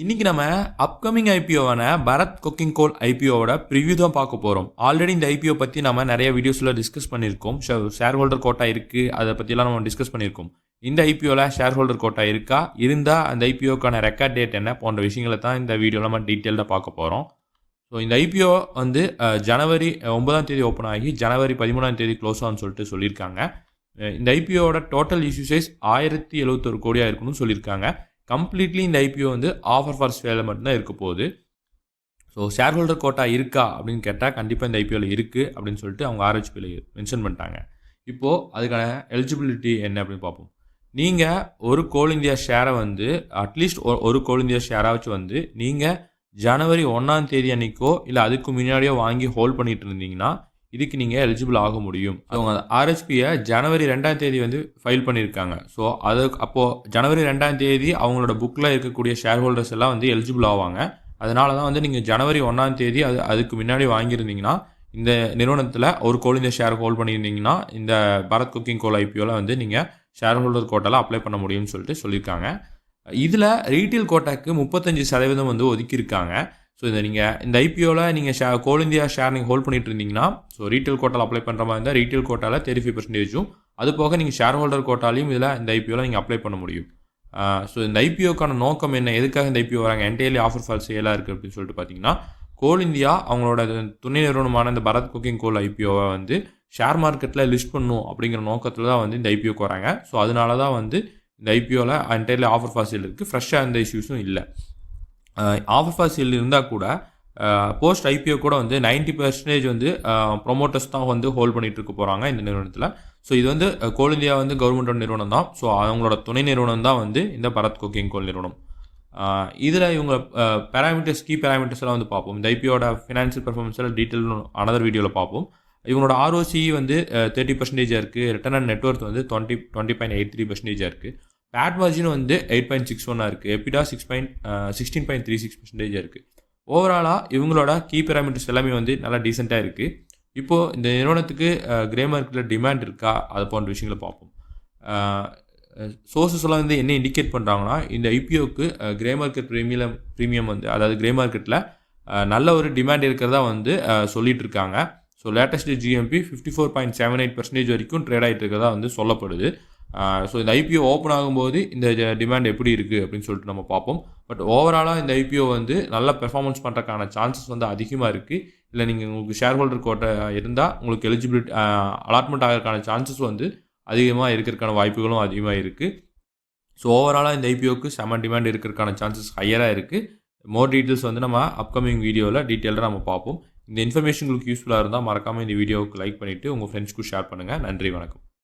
இன்னைக்கு நம்ம upcoming ஐபிஓவான Bharat cooking கோல் ஐபிஓவோட preview தான் பார்க்க போகிறோம். ஆல்ரெடி இந்த ஐபிஓ பற்றி நம்ம நிறைய வீடியோஸில் டிஸ்கஸ் பண்ணியிருக்கோம். ஷேர் ஹோல்டர் கோட்டா இருக்குது, அதை பற்றிலாம் நம்ம டிஸ்கஸ் பண்ணியிருக்கோம். இந்த ஐபிஓவில் ஷேர் ஹோல்டர் கோட்டா இருக்கா, இருந்தால் அந்த ஐபிஓக்கான ரெக்கார்ட் டேட் என்ன போன்ற விஷயங்களை தான் இந்த வீடியோவில் நம்ம டீட்டெயில்டாக பார்க்க போகிறோம். ஸோ இந்த ஐபிஓ வந்து ஜனவரி 9 ஓப்பன் ஆகி ஜனவரி 13 க்ளோஸ் ஆகும்னு சொல்லியிருக்காங்க. இந்த ஐபிஓவோட டோட்டல் இஷ்யூ சைஸ் 1071 கோடியாக இருக்குன்னு சொல்லியிருக்காங்க. கம்ப்ளீட்லி இந்த ஐபிஓ வந்து ஆஃபர் ஃபார் சேலில் மட்டும்தான் இருக்க போகுது. ஸோ ஷேர் ஹோல்டர் கோட்டா இருக்கா அப்படின்னு கேட்டால் கண்டிப்பாக இந்த ஐபிஓவில் இருக்குது அப்படின்னு சொல்லிட்டு அவங்க ஆர்ஹெச்பியில் மென்ஷன் பண்ணிட்டாங்க. இப்போது அதுக்கான எலிஜிபிலிட்டி என்ன அப்படின்னு பார்ப்போம். நீங்கள் ஒரு கோல் இந்தியா ஷேரை வந்து அட்லீஸ்ட் ஒரு கோல் இந்தியா ஷேராச்சும் வந்து நீங்கள் ஜனவரி 1 அன்னைக்கோ இல்லை அதுக்கு முன்னாடியோ வாங்கி ஹோல்ட் பண்ணிட்டு இருந்தீங்கன்னா இதுக்கு நீங்கள் எலிஜிபிள் ஆக முடியும். அவங்க ஆர்ஹெச்பியை ஜனவரி 2 வந்து ஃபைல் பண்ணியிருக்காங்க. ஸோ அப்போது ஜனவரி 2 அவங்களோட புக்கில் இருக்கக்கூடிய ஷேர் ஹோல்டர்ஸ் எல்லாம் வந்து எலிஜிபிள் ஆவாங்க. அதனால தான் வந்து நீங்கள் ஜனவரி 1 அதுக்கு முன்னாடி வாங்கியிருந்தீங்கன்னா இந்த நிறுவனத்தில் ஒரு கோல் இந்தியா ஷேர் ஹோல்ட் பண்ணியிருந்தீங்கன்னா இந்த பரத் குக்கிங் கோல் ஐபிஓவில் வந்து நீங்கள் ஷேர் ஹோல்டர் கோட்டாவில் அப்ளை பண்ண முடியும்னு சொல்லியிருக்காங்க. இதில் ரீட்டெயில் கோட்டாக்கு 35% வந்து ஒதுக்கியிருக்காங்க. ஸோ இந்த ஐபிஓவில் நீங்கள் கோல் இந்தியா ஷேர் நீங்கள் ஹோல்ட் பண்ணிட்டு இருந்தீங்கன்னா ஸோ ரீட்டெயில் கோட்டாவில் அப்ளை பண்ணுற மாதிரி இருந்தால் ரீட்டெயில் கோட்டாவில் 35%, அது போக நீங்கள் ஷேர் ஹோல்டர் கோட்டாலையும் இதில் இந்த ஐபிஓவில் நீங்கள் அப்ளை பண்ண முடியும். ஸோ இந்த ஐபிஓக்கான நோக்கம் என்ன, எதுக்காக இந்த ஐபிஓ வராங்க, என்டையர்லி ஆஃபர் ஃபார் சேலாக இருக்குது அப்படின்னு சொல்லிட்டு பார்த்தீங்கன்னா, கோல் இந்தியா அவங்களோட துணை நிறுவனமான இந்த பரத் குக்கிங் கோல் ஐபிஓவை வந்து ஷேர் மார்க்கெட்டில் லிஸ்ட் பண்ணணும் அப்படிங்கிற நோக்கத்தில் தான் வந்து இந்த ஐபிஓக்கு வராங்க. ஸோ அதனால தான் வந்து இந்த ஐபிஓவில் என்டையர்லி ஆஃபர் ஃபார் சேல் இருக்குது. ஃப்ரெஷ்ஷாக எந்த இஷ்யூஸும் இல்லை. ஆஃபர் ஃபார் சேல் இருந்தால் கூட போஸ்ட் ஐபிஓ கூட வந்து 90% வந்து ப்ரொமோட்டர்ஸ் தான் வந்து ஹோல்ட் பண்ணிகிட்டு இருக்க போகிறாங்க இந்த நிறுவனத்தில். ஸோ இது வந்து கோல் இந்தியா வந்து கவர்மெண்டோட நிறுவனம் தான். ஸோ அவங்களோட துணை நிறுவனம் தான் வந்து இந்த பரத் குக்கிங் கோல் நிறுவனம். இதில் இவங்க கீ பேராமீட்டர்ஸ்லாம் வந்து பார்ப்போம். இந்த ஐபிஓட ஃபினான்ஷியல் பெர்ஃபார்மன்ஸில் டீட்டெயில் அனதர் வீடியோவில் பார்ப்போம். இவங்களோட ROCE வந்து 30% இருக்குது. ரிட்டர்ன் ஆன் நெட்வொர்த் வந்து 20.83% இருக்குது. பேட் மார்ஜின் வந்து 8.61 இருக்குது. எபிடா 16.36% இருக்குது. ஓவராலாக இவங்களோட கீ பேராமீட்டர்ஸ் எல்லாமே வந்து நல்லா டீசெண்டாக இருக்குது. இப்போது இந்த நிறுவனத்துக்கு கிரே மார்க்கெட்டில் டிமாண்ட் இருக்கா, அது போன்ற விஷயங்களை பார்ப்போம். சோர்ஸஸ் எல்லாம் வந்து என்ன இண்டிகேட் பண்ணுறாங்கன்னா, இந்த ஐபிஓக்கு கிரே மார்க்கெட் ப்ரீமியம் வந்து அதாவது கிரே மார்க்கெட்டில் நல்ல ஒரு டிமாண்ட் இருக்கிறதா வந்து சொல்லிட்டு இருக்காங்க. ஸோ லேட்டஸ்ட் GMP 54.78% வரைக்கும் ட்ரேட் ஆகிட்டு இருக்கிறதா வந்து சொல்லப்படுது. ஸோ இந்த ஐபிஓ ஓப்பன் ஆகும்போது இந்த டிமாண்ட் எப்படி இருக்குது அப்படின்னு சொல்லிட்டு நம்ம பார்ப்போம். பட் ஓவராலாக இந்த ஐபிஓ வந்து நல்ல பெர்ஃபார்மன்ஸ் பண்ணுறதுக்கான சான்சஸ் வந்து அதிகமாக இருக்குது. இல்லை நீங்கள் உங்களுக்கு ஷேர் ஹோல்டர் கோட்டை இருந்தால் உங்களுக்கு எலிஜிபிலிட்டி அலாட்மெண்ட் ஆகிறதுக்கான சான்சஸ் வந்து அதிகமாக இருக்கிறதுக்கான வாய்ப்புகளும் அதிகமாக இருக்குது. ஸோ ஓவராலாக இந்த ஐபிஓக்கு செம டிமாண்ட் இருக்கிறதுக்கான சான்சஸ் ஹையராக இருக்குது. மோர் டீட்டெயில்ஸ் வந்து நம்ம அப்கமிங் வீடியோவில் டீட்டெயிலாக நம்ம பார்ப்போம். இந்த இன்ஃபர்மேஷன் உங்களுக்கு யூஸ்ஃபுல்லாக இருந்தால் மறக்காமல் இந்த வீடியோவுக்கு லைக் பண்ணிவிட்டு உங்கள் ஃப்ரெண்ட்ஸ்க்கு ஷேர் பண்ணுங்கள். நன்றி, வணக்கம்.